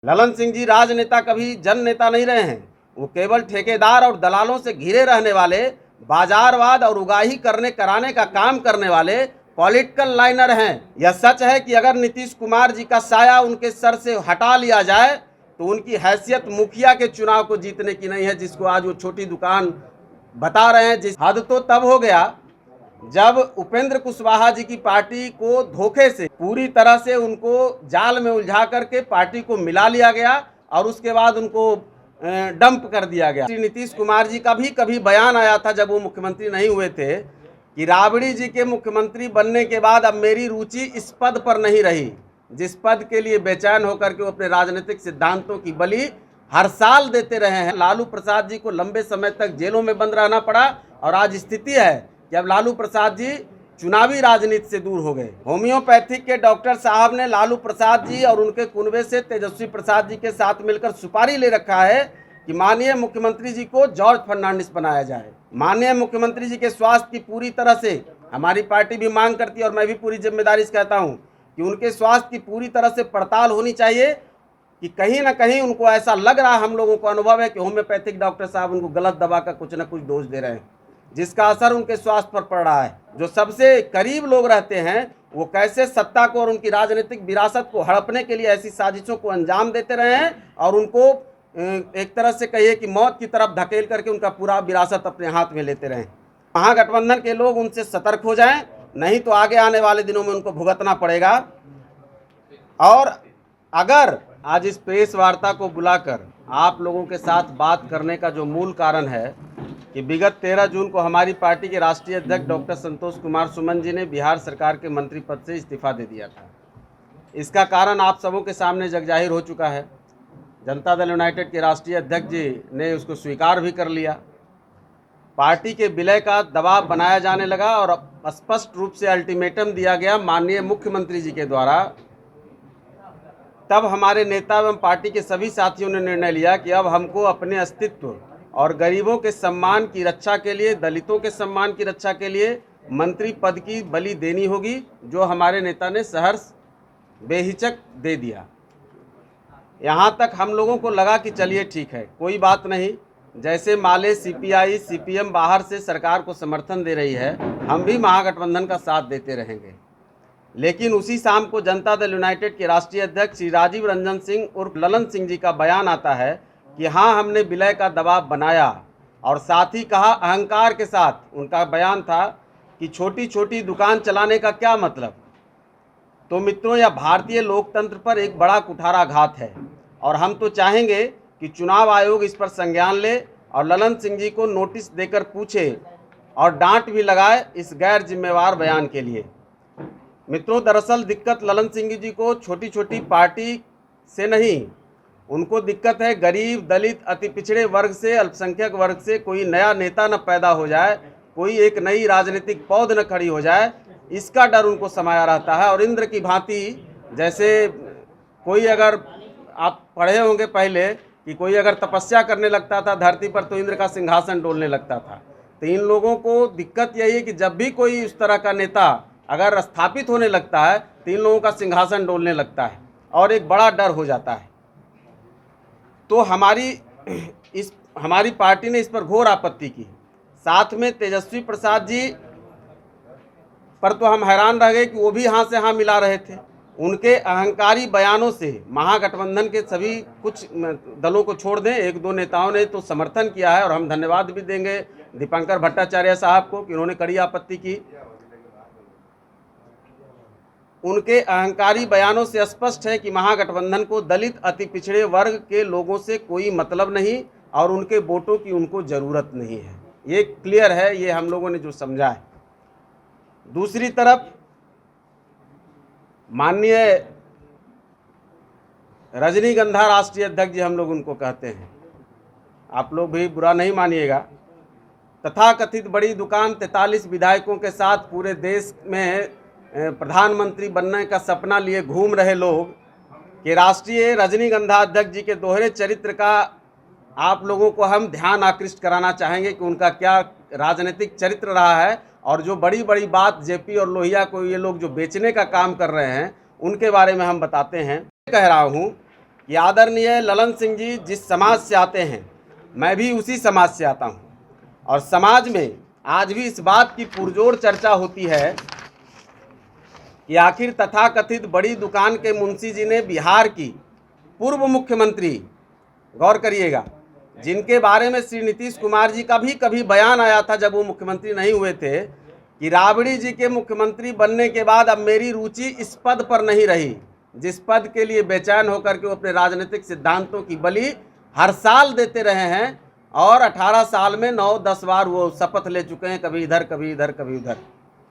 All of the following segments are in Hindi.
ललन सिंह जी राजनेता कभी जन नेता नहीं रहे हैं। वो केवल ठेकेदार और दलालों से घिरे रहने वाले, बाजारवाद और उगाही कराने का काम करने वाले पॉलिटिकल लाइनर हैं। यह सच है कि अगर नीतीश कुमार जी का साया उनके सर से हटा लिया जाए तो उनकी हैसियत मुखिया के चुनाव को जीतने की नहीं है, जिसको आज वो छोटी दुकान बता रहे हैं। जिस हद तो तब हो गया जब उपेंद्र कुशवाहा जी की पार्टी को धोखे से पूरी तरह से उनको जाल में उलझा करके पार्टी को मिला लिया गया और उसके बाद उनको डंप कर दिया गया। नीतीश कुमार जी का भी कभी बयान आया था जब वो मुख्यमंत्री नहीं हुए थे कि राबड़ी जी के मुख्यमंत्री बनने के बाद अब मेरी रुचि इस पद पर नहीं रही जिस पद के लिए बेचैन होकर के वो अपने राजनीतिक सिद्धांतों की बलि हर साल देते रहे हैं। लालू प्रसाद जी को लंबे समय तक जेलों में बंद रहना पड़ा और आज स्थिति है कि अब लालू प्रसाद जी चुनावी राजनीति से दूर हो गए। होम्योपैथिक के डॉक्टर साहब ने लालू प्रसाद जी और उनके कुनबे से तेजस्वी प्रसाद जी के साथ मिलकर सुपारी ले रखा है कि माननीय मुख्यमंत्री जी को जॉर्ज फर्नांडिस बनाया जाए। माननीय मुख्यमंत्री जी के स्वास्थ्य की पूरी तरह से हमारी पार्टी भी मांग करती है और मैं भी पूरी जिम्मेदारी से कहता हूँ कि उनके स्वास्थ्य की पूरी तरह से पड़ताल होनी चाहिए कि कहीं ना कहीं उनको ऐसा लग रहा है, हम लोगों को अनुभव है कि होम्योपैथिक डॉक्टर साहब उनको गलत दवा का कुछ ना कुछ डोज दे रहे हैं जिसका असर उनके स्वास्थ्य पर पड़ रहा है। जो सबसे करीब लोग रहते हैं वो कैसे सत्ता को और उनकी राजनीतिक विरासत को हड़पने के लिए ऐसी साजिशों को अंजाम देते रहे हैं और उनको एक तरह से कहिए कि मौत की तरफ धकेल करके उनका पूरा विरासत अपने हाथ में लेते रहे। महागठबंधन के लोग उनसे सतर्क हो जाएं, नहीं तो आगे आने वाले दिनों में उनको भुगतना पड़ेगा। और अगर आज इस प्रेस वार्ता को बुलाकर आप लोगों के साथ बात करने का जो मूल कारण है कि विगत 13 जून को हमारी पार्टी के राष्ट्रीय अध्यक्ष डॉक्टर संतोष कुमार सुमन जी ने बिहार सरकार के मंत्री पद से इस्तीफा दे दिया था। इसका कारण आप सबों के सामने जगजाहिर हो चुका है। जनता दल यूनाइटेड के राष्ट्रीय अध्यक्ष जी ने उसको स्वीकार भी कर लिया। पार्टी के विलय का दबाव बनाया जाने लगा और स्पष्ट रूप से अल्टीमेटम दिया गया माननीय मुख्यमंत्री जी के द्वारा। तब हमारे नेता एवं पार्टी के सभी साथियों ने निर्णय लिया कि अब हमको अपने अस्तित्व और गरीबों के सम्मान की रक्षा के लिए, दलितों के सम्मान की रक्षा के लिए मंत्री पद की बलि देनी होगी, जो हमारे नेता ने सहर्ष बेहिचक दे दिया। यहाँ तक हम लोगों को लगा कि चलिए ठीक है, कोई बात नहीं, जैसे माले सीपीआई सीपीएम बाहर से सरकार को समर्थन दे रही है, हम भी महागठबंधन का साथ देते रहेंगे। लेकिन उसी शाम को जनता दल यूनाइटेड के राष्ट्रीय अध्यक्ष श्री राजीव रंजन सिंह उर्फ ललन सिंह जी का बयान आता है कि हाँ, हमने विलय का दबाव बनाया और साथ ही कहा अहंकार के साथ। उनका बयान था कि छोटी छोटी दुकान चलाने का क्या मतलब। तो मित्रों, यह भारतीय लोकतंत्र पर एक बड़ा कुठाराघात है और हम तो चाहेंगे कि चुनाव आयोग इस पर संज्ञान ले और ललन सिंह जी को नोटिस देकर पूछे और डांट भी लगाए इस गैर जिम्मेवार बयान के लिए। मित्रों, दरअसल दिक्कत ललन सिंह जी को छोटी छोटी पार्टी से नहीं, उनको दिक्कत है गरीब, दलित, अति पिछड़े वर्ग से, अल्पसंख्यक वर्ग से कोई नया नेता न पैदा हो जाए, कोई एक नई राजनीतिक पौध न खड़ी हो जाए, इसका डर उनको समाया रहता है। और इंद्र की भांति, जैसे कोई, अगर आप पढ़े होंगे पहले कि कोई अगर तपस्या करने लगता था धरती पर तो इंद्र का सिंहासन डोलने लगता था। तो इन लोगों को दिक्कत यही है कि जब भी कोई इस तरह का नेता अगर स्थापित होने लगता है तो इन लोगों का सिंहासन डोलने लगता है और एक बड़ा डर हो जाता है। तो हमारी पार्टी ने इस पर घोर आपत्ति की। साथ में तेजस्वी प्रसाद जी पर तो हम हैरान रह गए कि वो भी हाँ से हाँ मिला रहे थे। उनके अहंकारी बयानों से महागठबंधन के सभी कुछ दलों को छोड़ दें, एक दो नेताओं ने तो समर्थन किया है और हम धन्यवाद भी देंगे दीपंकर भट्टाचार्य साहब को कि उन्होंने कड़ी आपत्ति की। उनके अहंकारी बयानों से स्पष्ट है कि महागठबंधन को दलित, अति पिछड़े वर्ग के लोगों से कोई मतलब नहीं और उनके वोटों की उनको ज़रूरत नहीं है। ये क्लियर है, ये हम लोगों ने जो समझा है। दूसरी तरफ माननीय रजनीगंधा राष्ट्रीय अध्यक्ष जी, हम लोग उनको कहते हैं, आप लोग भी बुरा नहीं मानिएगा, तथाकथित बड़ी दुकान 43 विधायकों के साथ पूरे देश में प्रधानमंत्री बनने का सपना लिए घूम रहे लोग कि राष्ट्रीय रजनीगंधा अध्यक्ष जी के दोहरे चरित्र का आप लोगों को हम ध्यान आकृष्ट कराना चाहेंगे कि उनका क्या राजनीतिक चरित्र रहा है और जो बड़ी बड़ी बात जेपी और लोहिया को ये लोग जो बेचने का काम कर रहे हैं उनके बारे में हम बताते हैं। कह रहा हूँ कि आदरणीय ललन सिंह जी जिस समाज से आते हैं, मैं भी उसी समाज से आता हूं, और समाज में आज भी इस बात की पुरजोर चर्चा होती है कि आखिर तथाकथित बड़ी दुकान के मुंशी जी ने बिहार की पूर्व मुख्यमंत्री, गौर करिएगा, जिनके बारे में श्री नीतीश कुमार जी का भी कभी बयान आया था जब वो मुख्यमंत्री नहीं हुए थे, कि राबड़ी जी के मुख्यमंत्री बनने के बाद अब मेरी रुचि इस पद पर नहीं रही जिस पद के लिए बेचैन होकर के वो अपने राजनीतिक सिद्धांतों की बलि हर साल देते रहे हैं, और 18 साल में 9-10 बार वो शपथ ले चुके हैं, कभी इधर कभी इधर कभी उधर।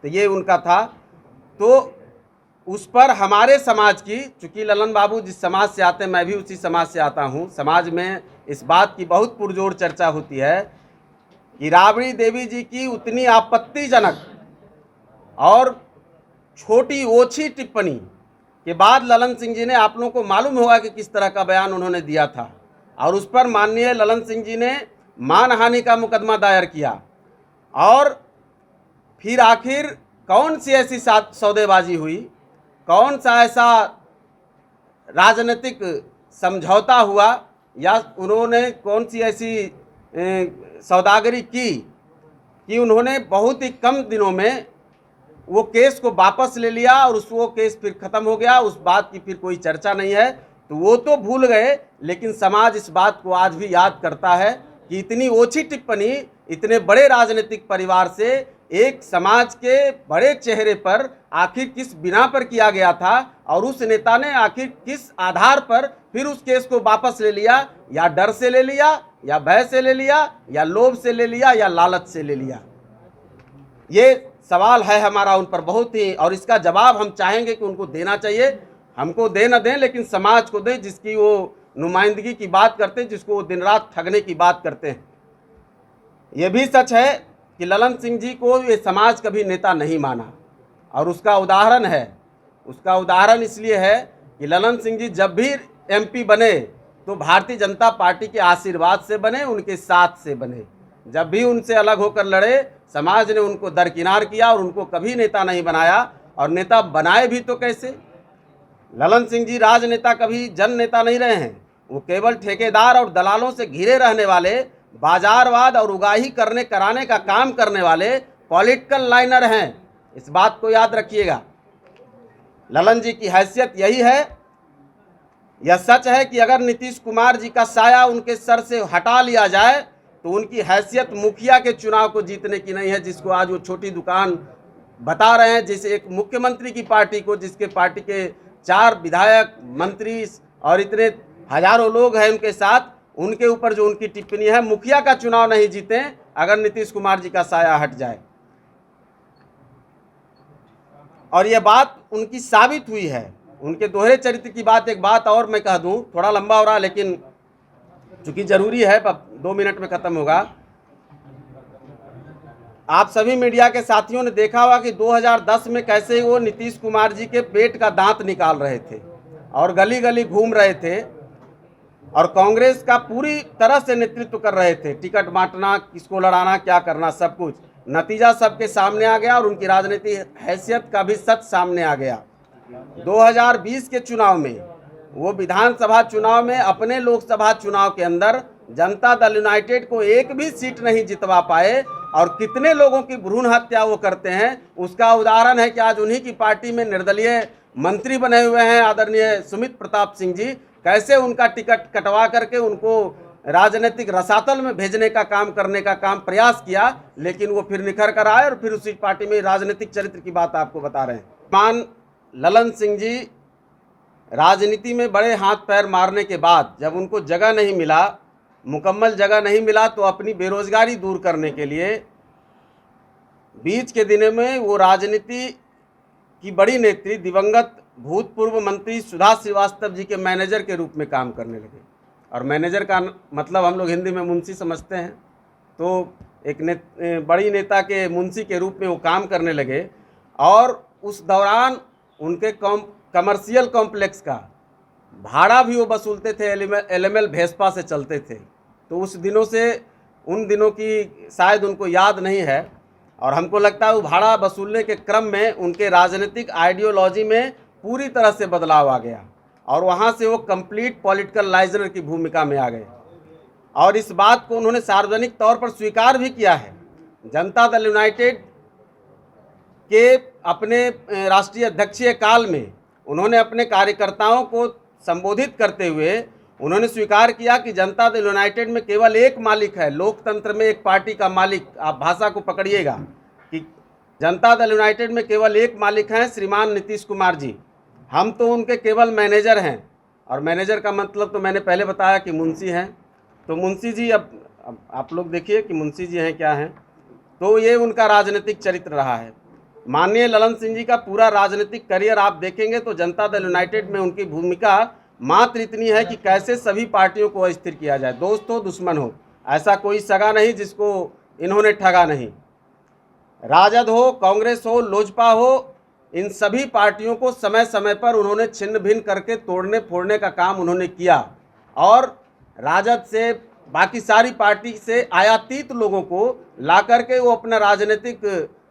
तो ये उनका था। तो उस पर हमारे समाज की, चूंकि ललन बाबू जिस समाज से आते हैं मैं भी उसी समाज से आता हूँ, समाज में इस बात की बहुत पुरजोर चर्चा होती है कि राबड़ी देवी जी की उतनी आपत्तिजनक और छोटी ओछी टिप्पणी के बाद ललन सिंह जी ने, आप लोगों को मालूम होगा कि किस तरह का बयान उन्होंने दिया था, और उस पर माननीय ललन सिंह जी ने मानहानि का मुकदमा दायर किया। और फिर आखिर कौन सी ऐसी सौदेबाजी हुई, कौन सा ऐसा राजनीतिक समझौता हुआ, या उन्होंने कौन सी ऐसी सौदागरी की कि उन्होंने बहुत ही कम दिनों में वो केस को वापस ले लिया और वो केस फिर ख़त्म हो गया, उस बात की फिर कोई चर्चा नहीं है। तो वो तो भूल गए, लेकिन समाज इस बात को आज भी याद करता है कि इतनी ओछी टिप्पणी इतने बड़े राजनीतिक परिवार से एक समाज के बड़े चेहरे पर आखिर किस बिना पर किया गया था, और उस नेता ने आखिर किस आधार पर फिर उस केस को वापस ले लिया, या डर से ले लिया, या भय से ले लिया, या लोभ से ले लिया, या लालच से ले लिया। ये सवाल है हमारा उन पर बहुत ही, और इसका जवाब हम चाहेंगे कि उनको देना चाहिए। हमको दे न दें, लेकिन समाज को दें जिसकी वो नुमाइंदगी की बात करते हैं, जिसको वो दिन रात ठगने की बात करते हैं। ये भी सच है कि ललन सिंह जी को ये समाज कभी नेता नहीं माना, और उसका उदाहरण है, उसका उदाहरण इसलिए है कि ललन सिंह जी जब भी MP बने तो भारतीय जनता पार्टी के आशीर्वाद से बने, उनके साथ से बने। जब भी उनसे अलग होकर लड़े, समाज ने उनको दरकिनार किया और उनको कभी नेता नहीं बनाया, और नेता बनाए भी तो कैसे। ललन सिंह जी राजनेता कभी जन नेता नहीं रहे हैं, वो केवल ठेकेदार और दलालों से घिरे रहने वाले, बाजारवाद और उगाही कराने का काम करने वाले पॉलिटिकल लाइनर हैं। इस बात को याद रखिएगा। ललन जी की हैसियत यही है। यह सच है कि अगर नीतीश कुमार जी का साया उनके सर से हटा लिया जाए तो उनकी हैसियत मुखिया के चुनाव को जीतने की नहीं है, जिसको आज वो छोटी दुकान बता रहे हैं। जैसे एक मुख्यमंत्री की पार्टी को, जिसके पार्टी के 4 विधायक, मंत्री और इतने हजारों लोग हैं उनके साथ, उनके ऊपर जो उनकी टिप्पणी है, मुखिया का चुनाव नहीं जीते अगर नीतीश कुमार जी का साया हट जाए। और यह बात उनकी साबित हुई है। उनके दोहरे चरित्र की बात, एक बात और मैं कह दूं, थोड़ा लंबा हो रहा है लेकिन चूंकि जरूरी है, 2 मिनट में खत्म होगा। आप सभी मीडिया के साथियों ने देखा होगा कि 2010 में कैसे वो नीतीश कुमार जी के पेट का दांत निकाल रहे थे और गली गली घूम रहे थे, और कांग्रेस का पूरी तरह से नेतृत्व कर रहे थे, टिकट बांटना, किसको लड़ाना, क्या करना, सब कुछ। नतीजा सबके सामने आ गया और उनकी राजनीतिक हैसियत का भी सच सामने आ गया। 2020 के चुनाव में, वो विधानसभा चुनाव में, अपने लोकसभा चुनाव के अंदर जनता दल यूनाइटेड को एक भी सीट नहीं जितवा पाए, और कितने लोगों की भ्रूण हत्या वो करते हैं, उसका उदाहरण है कि आज उन्हीं की पार्टी में निर्दलीय मंत्री बने हुए हैं आदरणीय सुमित प्रताप सिंह जी। कैसे उनका टिकट कटवा करके उनको राजनीतिक रसातल में भेजने का काम करने का काम प्रयास किया, लेकिन वो फिर निखर कर आए और फिर उसी पार्टी में राजनीतिक चरित्र की बात आपको बता रहे हैं। मान ललन सिंह जी राजनीति में बड़े हाथ पैर मारने के बाद जब उनको जगह नहीं मिला, मुकम्मल जगह नहीं मिला, तो अपनी बेरोजगारी दूर करने के लिए बीच के दिनों में वो राजनीति की बड़ी नेत्री दिवंगत भूतपूर्व मंत्री सुधा श्रीवास्तव जी के मैनेजर के रूप में काम करने लगे। और मैनेजर का मतलब हम लोग हिंदी में मुंशी समझते हैं, तो एक बड़ी नेता के मुंशी के रूप में वो काम करने लगे। और उस दौरान उनके कमर्शियल कॉम्प्लेक्स का भाड़ा भी वो वसूलते थे, LML भेस्पा से चलते थे। तो उस दिनों से, उन दिनों की शायद उनको याद नहीं है, और हमको लगता है वो भाड़ा वसूलने के क्रम में उनके राजनीतिक आइडियोलॉजी में पूरी तरह से बदलाव आ गया। और वहाँ से वो कंप्लीट पॉलिटिकल लाइजनर की भूमिका में आ गए और इस बात को उन्होंने सार्वजनिक तौर पर स्वीकार भी किया है। जनता दल यूनाइटेड के अपने राष्ट्रीय अध्यक्षीय काल में उन्होंने अपने कार्यकर्ताओं को संबोधित करते हुए उन्होंने स्वीकार किया कि जनता दल यूनाइटेड में केवल एक मालिक है। लोकतंत्र में एक पार्टी का मालिक, आप भाषा को पकड़िएगा कि जनता दल यूनाइटेड में केवल एक मालिक हैं, श्रीमान नीतीश कुमार जी। हम तो उनके केवल मैनेजर हैं। और मैनेजर का मतलब तो मैंने पहले बताया कि मुंशी हैं। तो मुंशी जी, अब आप लोग देखिए कि मुंशी जी हैं क्या हैं। तो ये उनका राजनीतिक चरित्र रहा है। माननीय ललन सिंह जी का पूरा राजनीतिक करियर आप देखेंगे तो जनता दल यूनाइटेड में उनकी भूमिका मात्र इतनी है कि कैसे सभी पार्टियों को अस्थिर किया जाए, दोस्त हो दुश्मन हो, ऐसा कोई सगा नहीं जिसको इन्होंने ठगा नहीं। राजद हो, कांग्रेस हो, लोजपा हो, इन सभी पार्टियों को समय समय पर उन्होंने छिन्न भिन्न करके तोड़ने फोड़ने का काम उन्होंने किया और राजद से बाकी सारी पार्टी से आयातित लोगों को ला करके वो अपना राजनीतिक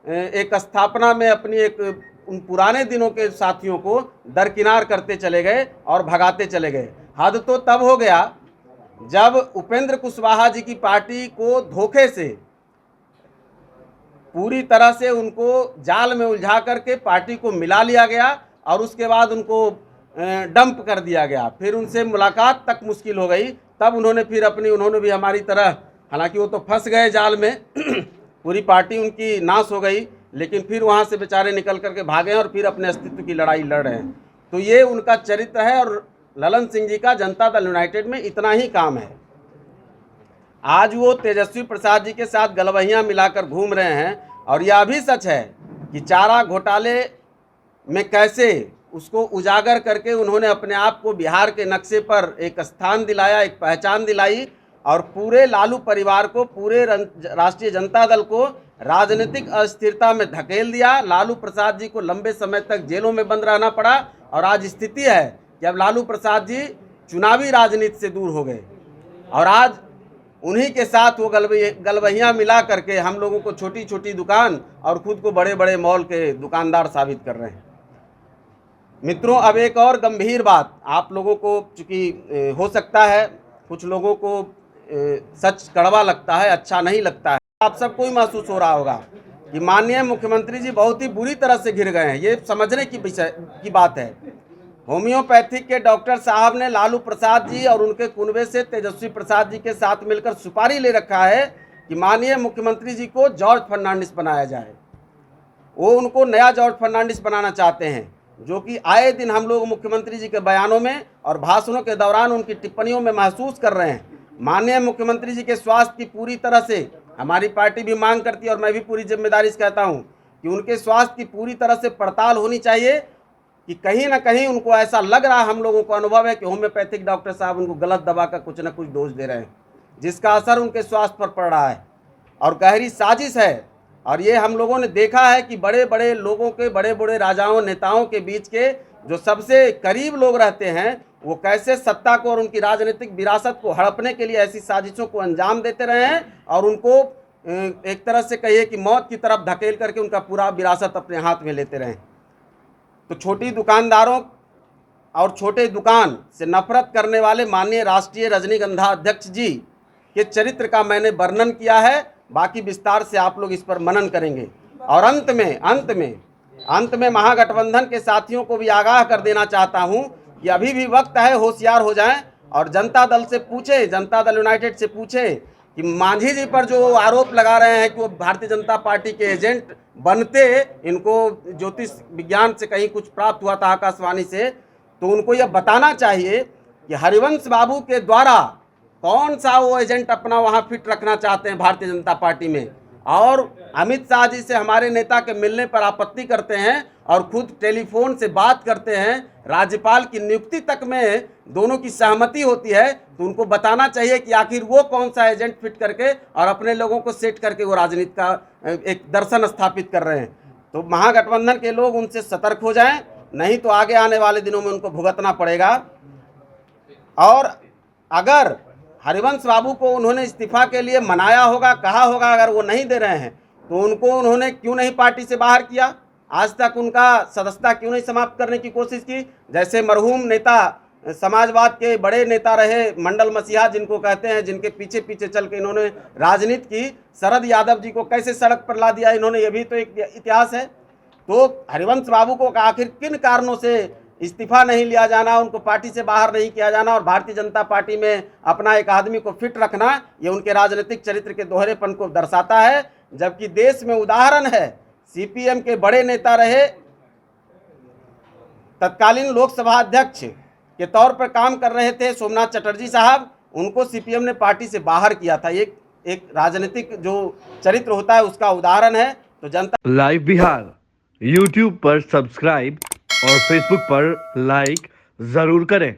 एक स्थापना में अपनी एक उन पुराने दिनों के साथियों को दरकिनार करते चले गए और भगाते चले गए। हद तो तब हो गया जब उपेंद्र कुशवाहा जी की पार्टी को धोखे से पूरी तरह से उनको जाल में उलझा करके पार्टी को मिला लिया गया और उसके बाद उनको डंप कर दिया गया। फिर उनसे मुलाकात तक मुश्किल हो गई। तब उन्होंने भी हमारी तरह, हालांकि वो तो फंस गए जाल में पूरी पार्टी उनकी नाश हो गई, लेकिन फिर वहाँ से बेचारे निकल करके भागे और फिर अपने अस्तित्व की लड़ाई लड़ रहे हैं। तो ये उनका चरित्र है और ललन सिंह जी का जनता दल यूनाइटेड में इतना ही काम है। आज वो तेजस्वी प्रसाद जी के साथ गलवहियाँ मिलाकर घूम रहे हैं और यह भी सच है कि चारा घोटाले में कैसे उसको उजागर करके उन्होंने अपने आप को बिहार के नक्शे पर एक स्थान दिलाया, एक पहचान दिलाई और पूरे लालू परिवार को, पूरे राष्ट्रीय जनता दल को राजनीतिक अस्थिरता में धकेल दिया। लालू प्रसाद जी को लंबे समय तक जेलों में बंद रहना पड़ा और आज स्थिति है कि अब लालू प्रसाद जी चुनावी राजनीति से दूर हो गए और आज उन्हीं के साथ वो गलवहियाँ मिला करके हम लोगों को छोटी छोटी दुकान और खुद को बड़े बड़े मॉल के दुकानदार साबित कर रहे हैं। मित्रों, अब एक और गंभीर बात आप लोगों को, चूँकि हो सकता है कुछ लोगों को सच कड़वा लगता है, अच्छा नहीं लगता है, आप सबको ही महसूस हो रहा होगा कि माननीय मुख्यमंत्री जी बहुत ही बुरी तरह से घिर गए हैं। ये समझने की बात है। होम्योपैथिक के डॉक्टर साहब ने लालू प्रसाद जी और उनके कुनबे से तेजस्वी प्रसाद जी के साथ मिलकर सुपारी ले रखा है कि माननीय मुख्यमंत्री जी को जॉर्ज फर्नांडिस बनाया जाए। वो उनको नया जॉर्ज फर्नांडिस बनाना चाहते हैं, जो कि आए दिन हम लोग मुख्यमंत्री जी के बयानों में और भाषणों के दौरान उनकी टिप्पणियों में महसूस कर रहे हैं। माननीय मुख्यमंत्री जी के स्वास्थ्य की पूरी तरह से हमारी पार्टी भी मांग करती है और मैं भी पूरी जिम्मेदारी से कहता हूं कि उनके स्वास्थ्य की पूरी तरह से पड़ताल होनी चाहिए कि कहीं ना कहीं उनको ऐसा लग रहा है, हम लोगों को अनुभव है कि होम्योपैथिक डॉक्टर साहब उनको गलत दवा का कुछ ना कुछ डोज दे रहे हैं, जिसका असर उनके स्वास्थ्य पर पड़ रहा है और गहरी साजिश है। और ये हम लोगों ने देखा है कि बड़े बड़े लोगों के, बड़े बड़े राजाओं नेताओं के बीच के जो सबसे करीब लोग रहते हैं वो कैसे सत्ता को और उनकी राजनीतिक विरासत को हड़पने के लिए ऐसी साजिशों को अंजाम देते रहे हैं और उनको एक तरह से कहिए कि मौत की तरफ धकेल करके उनका पूरा विरासत अपने हाथ में लेते रहे। तो छोटी दुकानदारों और छोटे दुकान से नफरत करने वाले माननीय राष्ट्रीय रजनीगंधा अध्यक्ष जी के चरित्र का मैंने वर्णन किया है। बाकी विस्तार से आप लोग इस पर मनन करेंगे। और अंत में महागठबंधन के साथियों को भी आगाह कर देना चाहता हूं कि अभी भी वक्त है, होशियार हो जाएं और जनता दल से पूछे, जनता दल यूनाइटेड से पूछे कि मांझी जी पर जो आरोप लगा रहे हैं कि वो भारतीय जनता पार्टी के एजेंट बनते, इनको ज्योतिष विज्ञान से कहीं कुछ प्राप्त हुआ था आकाशवाणी से, तो उनको यह बताना चाहिए कि हरिवंश बाबू के द्वारा कौन सा वो एजेंट अपना वहाँ फिट रखना चाहते हैं भारतीय जनता पार्टी में। और अमित शाह जी से हमारे नेता के मिलने पर आपत्ति करते हैं और खुद टेलीफोन से बात करते हैं, राज्यपाल की नियुक्ति तक में दोनों की सहमति होती है। तो उनको बताना चाहिए कि आखिर वो कौन सा एजेंट फिट करके और अपने लोगों को सेट करके वो राजनीति का एक दर्शन स्थापित कर रहे हैं। तो महागठबंधन के लोग उनसे सतर्क हो जाएं, नहीं तो आगे आने वाले दिनों में उनको भुगतना पड़ेगा। और अगर हरिवंश बाबू को उन्होंने इस्तीफा के लिए मनाया होगा, कहा होगा, अगर वो नहीं दे रहे हैं तो उनको उन्होंने क्यों नहीं पार्टी से बाहर किया? आज तक उनका सदस्यता क्यों नहीं समाप्त करने की कोशिश की? जैसे मरहूम नेता समाजवाद के बड़े नेता रहे, मंडल मसीहा जिनको कहते हैं, जिनके पीछे पीछे चल के इन्होंने राजनीति की। शरद यादव जी को कैसे सड़क पर ला दिया इन्होंने, ये भी तो एक इतिहास है। तो हरिवंश बाबू को आखिर किन कारणों से इस्तीफा नहीं लिया जाना, उनको पार्टी से बाहर नहीं किया जाना और भारतीय जनता पार्टी में अपना एक आदमी को फिट रखना, ये उनके राजनीतिक चरित्र के दोहरेपन को दर्शाता है। जबकि देश में उदाहरण है, सीपीएम के बड़े नेता रहे, तत्कालीन लोकसभा अध्यक्ष के तौर पर काम कर रहे थे सोमनाथ चटर्जी साहब, उनको सीपीएम ने पार्टी से बाहर किया था। एक राजनीतिक जो चरित्र होता है उसका उदाहरण है। तो जनता लाइव बिहार यूट्यूब पर सब्सक्राइब और फेसबुक पर लाइक जरूर करें।